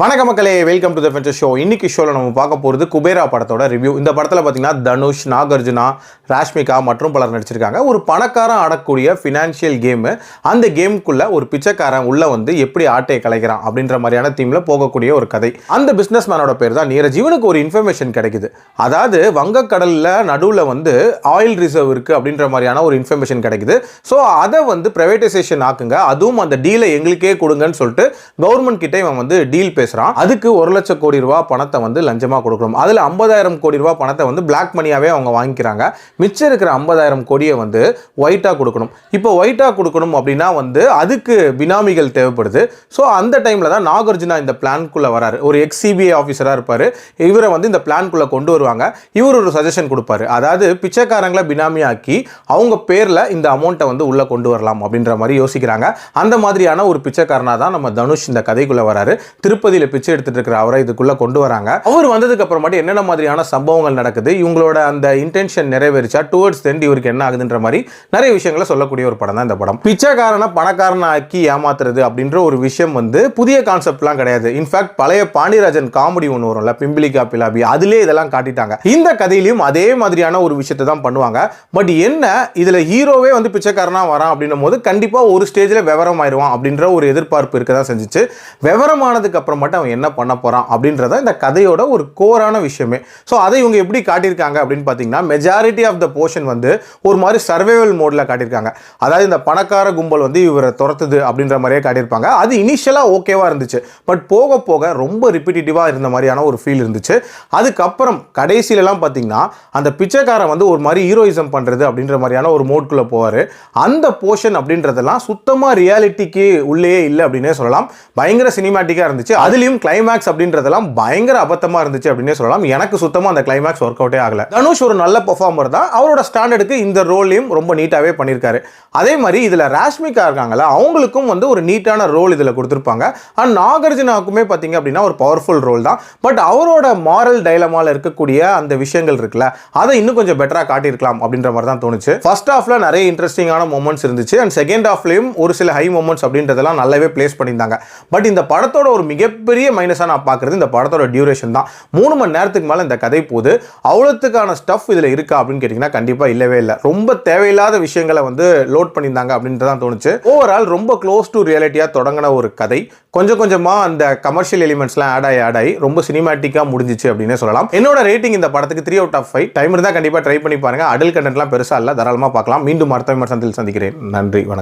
வணக்க மக்களே, welcome to the ஃபென்ச்சர் show. இன்னைக்கு ஷோவில் நம்ம பார்க்க போகிறது குபேரா படத்தோட ரிவ்யூ. இந்த படத்தில் பார்த்தீங்கன்னா தனுஷ், நாகார்ஜுனா, ராஷ்மிகா மற்றும் பலர் நடிச்சிருக்காங்க. ஒரு பணக்காரன் ஆடக்கூடிய ஃபினான்ஷியல் கேமு. அந்த கேமுக்குள்ள ஒரு பிச்சைக்காரன் உள்ள வந்து எப்படி ஆட்டையை கலைக்கிறான் அப்படின்ற மாதிரியான தீமில் போகக்கூடிய ஒரு கதை. அந்த பிஸ்னஸ் மேனோட பேர் தான் நீரஜ். இவனுக்கு ஒரு இன்ஃபர்மேஷன் கிடைக்குது. அதாவது வங்கக்கடலில் நடுவில் வந்து ஆயில் ரிசர்வ் இருக்குது அப்படின்ற மாதிரியான ஒரு இன்ஃபர்மேஷன் கிடைக்குது. ஸோ அதை வந்து ப்ரைவேட்டைசேஷன் ஆக்குங்க, அதுவும் அந்த டீலை எங்களுக்கே கொடுங்கன்னு சொல்லிட்டு கவர்மெண்ட் கிட்டே இவன் வந்து டீல் பேசுறான். அதுக்கு 1 லட்சம் கோடி ரூபாய் பணத்தை வந்து லஞ்சமா கொடுக்கணும். அதுல 50,000 கோடி ரூபாய் பணத்தை வந்து பிளாக் மணியாவே அவங்க வாங்கிக்கிறாங்க. மிச்சம் இருக்கிற 50,000 கோடியை வந்து ஒயிட்டா கொடுக்கணும். இப்போ ஒயிட்டா கொடுக்கணும் அப்படின்னா வந்து அதுக்கு பினாமிகள் தேவைப்படுது. ஸோ அந்த டைம்ல தான் நாகார்ஜுனா இந்த பிளான்குள்ள வராரு. ஒரு எக்ஸ்-சிபிஐ ஆஃபீஸரா இருப்பாரு. இவரை வந்து இந்த பிளான்குள்ள கொண்டு வருவாங்க. இவர் ஒரு சஜஷன் கொடுப்பாரு. அதாவது பிச்சைக்காரங்களை பினாமி ஆக்கி அவங்க பேர்ல இந்த அமௌண்ட்டை வந்து உள்ள கொண்டு வரலாம் அப்படின்ற மாதிரி யோசிக்கிறாங்க. அந்த மாதிரியான ஒரு பிச்சைக்காரனா தான் நம்ம தனுஷ் இந்த கதைக்குள்ள வராரு. திருப்பதியில பிச்சை எடுத்துட்டு இருக்கிற அவரை இதுக்குள்ள கொண்டு வராங்க. அவர் வந்ததுக்கு அப்புறமாட்டி என்னென்ன மாதிரியான சம்பவங்கள் நடக்குது, இவங்களோட அந்த இன்டென்ஷன் நிறைவேறிச்சா டுவர்ட்ஸ் தெண்ட் இவருக்கு என்ன ஆகுதுன்ற மாதிரி நிறைய விஷயங்களை சொல்லக்கூடிய ஒரு படம் தான் இந்த படம். பிச்சைக்காரனை பணக்காரனை ஆக்கி ஏமாத்துறது அப்படின்ற ஒரு விஷயம் வந்து புதிய கான்செப்ட்லாம் கிடையாது. இன்ஃபேக்ட் பழைய பாண்டியராஜன் காமெடி ஒன்று வரும்ல, பிம்பிலிகா பிலாபி, அதிலே இதெல்லாம் காட்டிட்டாங்க. இந்த கதையிலையும் அதே மாதிரியான ஒரு விஷயத்தை தான் பண்ணுவாங்க. பட் என்ன இதுல ஹீரோவே வந்து பிச்சைக்காரனா வரான் அப்படின்னும் போது கண்டிப்பா ஒரு ஸ்டேஜ்ல விவரம் ஆயிடுவான் அப்படின்ற ஒரு எதிர்பார்ப்பு இருக்கதான் செஞ்சுச்சு. விவரமானதுக்கு அப்புறம் மட்டும் அவன் என்ன பண்ண போறான் அப்படின்றத இந்த கதையோட ஒரு கோரான விஷயமே. ஸோ அதை இவங்க எப்படி காட்டியிருக்காங்க அப்படின்னு பார்த்தீங்கன்னா, மெஜாரிட்டி ஆஃப் த போர்ஷன் வந்து ஒரு மாதிரி சர்வைவல் மோட்ல காட்டியிருக்காங்க. அதாவது இந்த பணக்கார கும்பல் வந்து இவரை துரத்துது அப்படின்ற மாதிரியே காட்டியிருப்பாங்க. அது இனிஷியலாக ஓகேவா இருந்துச்சு. பட் போக போக ரொம்ப ரிப்பீட்டிவா இருந்த மாதிரியான ஒரு ஃபீல் இருந்துச்சு. அதுக்கப்புறம் கடைசியிலலாம் பார்த்தீங்கன்னா அந்த பிச்சைக்காரன் வந்து ஒரு மாதிரி ஹீரோயிசம் பண்றது அப்படின்ற மாதிரியான ஒரு மோட்குள்ள போவாரு. அந்த போர்ஷன் அப்படின்றதெல்லாம் சுத்தமாக ரியாலிட்டிக்கு உள்ளே இல்லை அப்படின்னே சொல்லலாம். பயங்கர சினிமாட்டிக்காக இருந்துச்சு. அதுலயும் கிளைமேக்ஸ் அப்படின்றதெல்லாம் பயங்கர அபத்தமா இருந்துச்சு அப்படினே சொல்லலாம். எனக்கு சுத்தமா அந்த கிளைமேக்ஸ் வொர்க் அவுட்டே ஆகல. தனுஷ் ஒரு நல்ல பெர்ஃபார்மர் தான். அவரோட ஸ்டாண்டர்டுக்கு இந்த ரோலையும் ரொம்ப நீட்டாவே பண்ணியிருக்காரு. அதே மாதிரி இதுல ராஷ்மிகா இருக்காங்கல்ல, அவங்களுக்கும் வந்து ஒரு நீட்டான ரோல் இதுல கொடுத்துருப்பாங்க. அண்ட் நாகார்ஜுனாவுக்குமே பார்த்தீங்க அப்படின்னா ஒரு பவர்ஃபுல் ரோல் தான். பட் அவரோட மாரல் டைலமால இருக்கக்கூடிய அந்த விஷயங்கள் இருக்குல்ல, அதை இன்னும் கொஞ்சம் பெட்டரா காட்டியிருக்கலாம் அப்படின்ற மாதிரி தான் தோணுச்சு. ஃபர்ஸ்ட் ஹாஃப்ல நிறைய இன்ட்ரெஸ்டிங்கான மொமெண்ட்ஸ் இருந்துச்சு. அண்ட் செகண்ட் ஹாஃப்லயும் ஒரு சில ஹை மொமெண்ட்ஸ் அப்படின்றதெல்லாம் நல்லாவே பிளேஸ் பண்ணியிருந்தாங்க. பட் இந்த படத்தோட ஒரு மிகப்பெரிய மைனஸா நான் பார்க்குறது இந்த படத்தோட டியூரேஷன் தான். 3 மணி நேரத்துக்கு மேலே இந்த கதை போகுது. அவ்வளோத்துக்கான ஸ்டஃப் இதில் இருக்கா அப்படின்னு கேட்டிங்கன்னா கண்டிப்பாக இல்லவே இல்லை. ரொம்ப தேவையில்லாத விஷயங்களை வந்து லோட் பண்ணியிருந்தாங்க அப்படின்ட்டு தான் தோணுச்சு. ஓவரால் ரொம்ப க்ளோஸ் டு ரியாலிட்டியாக தொடங்கின ஒரு கதை கொஞ்சம் கொஞ்சமாக அந்த கமர்ஷியல் எலிமெண்ட்ஸ்லாம் ஆட் ஆகி ரொம்ப சினிமாட்டிக்காக முடிஞ்சிச்சு அப்படின்னே சொல்லலாம். என்னோட ரேட்டிங் இந்த படத்துக்கு 3 out of 5. டைம் இருந்தால் கண்டிப்பாக ட்ரை பண்ணி பாருங்கள். அடல் கண்டென்ட்லாம் பெருசாக இல்லை, தாராளமாக பார்க்கலாம். மீண்டும் அடுத்த விமர்சனத்தில் சந்திக்கிறேன். நன்றி, வணக்கம்.